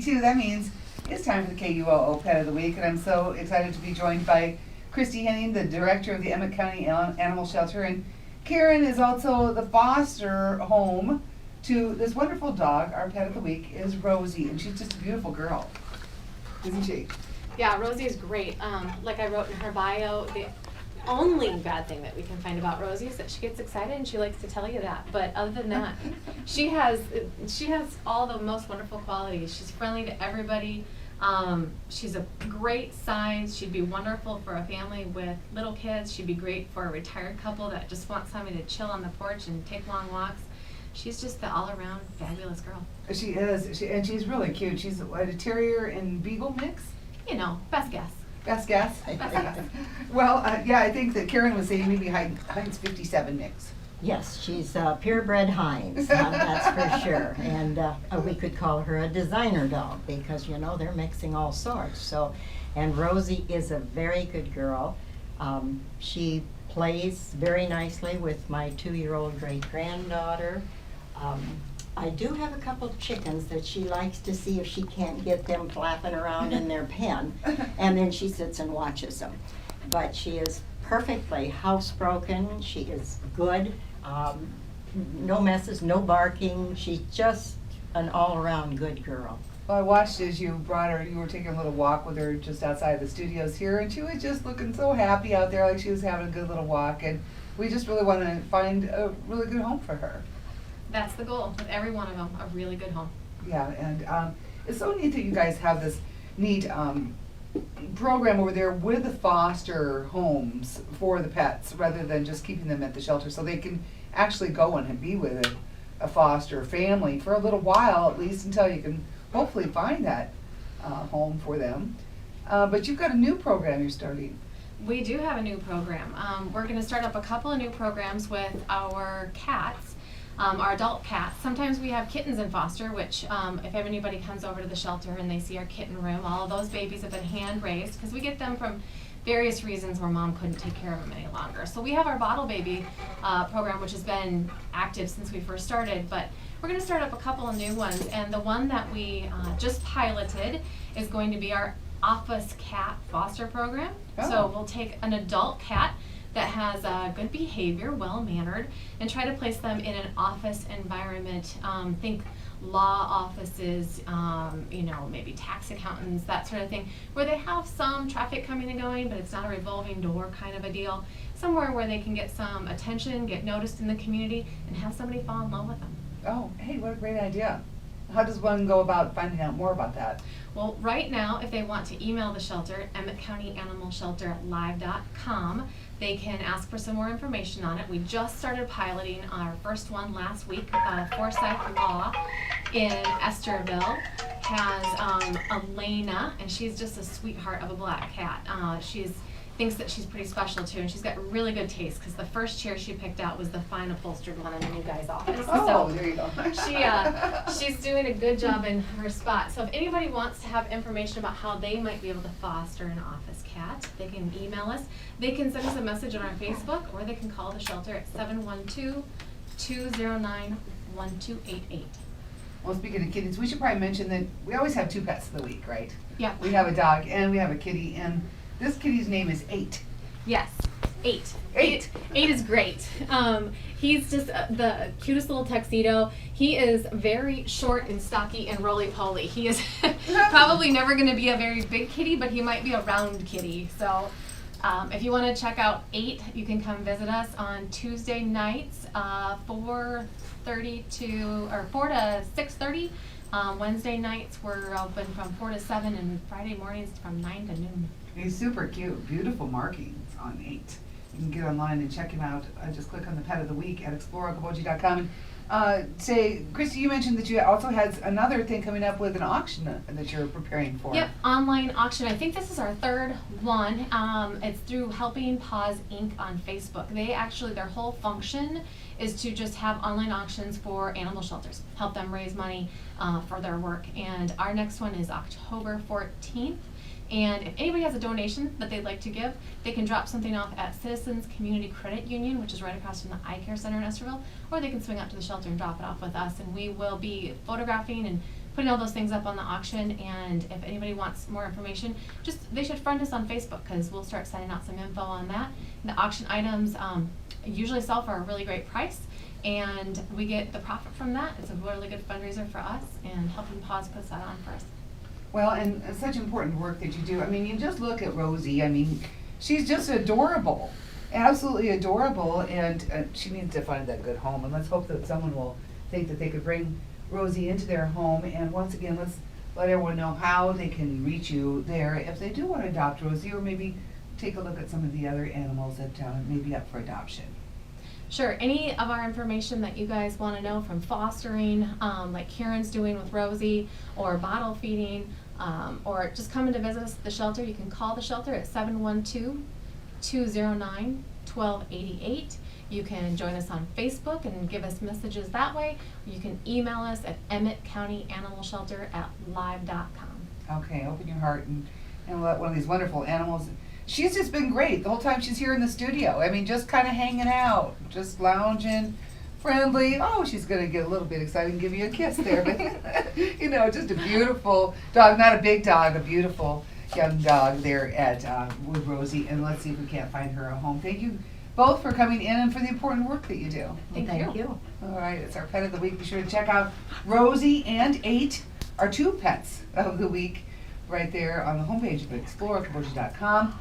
6:32. That means it's time for the KUOO Pet of the Week, and I'm so excited to be joined by Christy Henning, the director of the Emmett County Animal Shelter, and Karen is also the foster home to this wonderful dog. Our Pet of the Week is Rosie, and she's just a beautiful girl, isn't she? Yeah, Rosie is great. Like I wrote in her bio, the only bad thing that we can find about Rosie is that she gets excited and she likes to tell you that. But other than that, she has all the most wonderful qualities. She's friendly to everybody. She's a great size. She'd be wonderful for a family with little kids. She'd be great for a retired couple that just wants somebody to chill on the porch and take long walks. She's just the all-around fabulous girl. She is, and she's really cute. She's a terrier and beagle mix. You know, best guess. Best guess? Well, yeah, I think that Karen was saying maybe Heinz 57 mix. Yes, she's purebred Heinz, that's for sure. And we could call her a designer dog because, you know, they're mixing all sorts. So, and Rosie is a very good girl. She plays very nicely with my 2-year-old great-granddaughter. I do have a couple of chickens that she likes to see if she can't get them flapping around in their pen, and then she sits and watches them. But she is perfectly housebroken. She is good. No messes, no barking. She's just an all-around good girl. Well, I watched as you brought her, you were taking a little walk with her just outside the studios here, and she was just looking so happy out there, like she was having a good little walk, and we just really want to find a really good home for her. That's the goal with every one of them, a really good home. Yeah, and it's so neat that you guys have this neat program over there with the foster homes for the pets rather than just keeping them at the shelter, so they can actually go and be with a foster family for a little while, at least until you can hopefully find that home for them. But you've got a new program you're starting. We do have a new program. We're going to start up a couple of new programs with our cats. Our adult cats. Sometimes we have kittens in foster, which if anybody comes over to the shelter and they see our kitten room, all of those babies have been hand raised because we get them from various reasons where mom couldn't take care of them any longer. So we have our bottle baby program, which has been active since we first started, but we're going to start up a couple of new ones, and the one that we just piloted is going to be our office cat foster program. Oh. So we'll take an adult cat that has good behavior, well-mannered, and try to place them in an office environment. Think law offices, you know, maybe tax accountants, that sort of thing, where they have some traffic coming and going, but it's not a revolving door kind of a deal. Somewhere where they can get some attention, get noticed in the community, and have somebody fall in love with them. Oh, hey, what a great idea. How does one go about finding out more about that? Well, right now, if they want to email the shelter, emmettcountyanimalshelter@live.com, they can ask for some more information on it. We just started piloting our first one last week. Forsyth Law in Esterville has Elena, and she's just a sweetheart of a black cat. She's thinks that she's pretty special too, and she's got really good taste because the first chair she picked out was the fine upholstered one in the new guy's office. Oh, so there you go. she's doing a good job in her spot. So if anybody wants to have information about how they might be able to foster an office cat, they can email us. They can send us a message on our Facebook, or they can call the shelter at 712-209-1288. Well, speaking of kitties, we should probably mention that we always have 2 pets of the week, right? Yeah. We have a dog and we have a kitty, and this kitty's name is 8. Yes, 8. 8 is great. He's just the cutest little tuxedo. He is very short and stocky and roly-poly. He is probably never going to be a very big kitty, but he might be a round kitty. So if you want to check out 8, you can come visit us on Tuesday nights, 4:30 to 4 to 6:30. Wednesday nights we're open from 4 to 7, and Friday mornings from 9 to noon. He's super cute, beautiful markings on 8. You can get online and check him out. Just click on the Pet of the Week at exploreokaboji.com. Say, Christy, you mentioned that you also had another thing coming up with an auction that you're preparing for. Yep, online auction. I think this is our 3rd one. It's through Helping Paws Inc. on Facebook. They actually, their whole function is to just have online auctions for animal shelters, help them raise money for their work. And our next one is October 14th. And if anybody has a donation that they'd like to give, they can drop something off at Citizens Community Credit Union, which is right across from the Eye Care Center in Esterville, or they can swing out to the shelter and drop it off with us, and we will be photographing and putting all those things up on the auction, and if anybody wants more information, they should friend us on Facebook, because we'll start sending out some info on that. The auction items usually sell for a really great price, and we get the profit from that. It's a really good fundraiser for us, and Helping Paws puts that on for us. Well, and such important work that you do. I mean, you just look at Rosie. I mean, she's just adorable, absolutely adorable, and she needs to find that good home. And let's hope that someone will think that they could bring Rosie into their home. And once again, let's let everyone know how they can reach you there if they do want to adopt Rosie, or maybe take a look at some of the other animals that may be up for adoption. Sure, any of our information that you guys want to know, from fostering, like Karen's doing with Rosie, or bottle feeding, or just coming to visit us at the shelter, you can call the shelter at 712-209-1288. You can join us on Facebook and give us messages that way. You can email us at emmettcountyanimalshelter@live.com. Okay, open your heart and let one of these wonderful animals. She's just been great the whole time she's here in the studio. I mean, just kind of hanging out, just lounging, friendly. Oh, she's going to get a little bit excited and give you a kiss there. But, you know, just a beautiful dog, not a big dog, a beautiful young dog there with Rosie. And let's see if we can't find her a home. Thank you both for coming in and for the important work that you do. Thank you. All right, it's our pet of the week. Be sure to check out Rosie and 8, our 2 pets of the week, right there on the homepage of explorekamboja.com.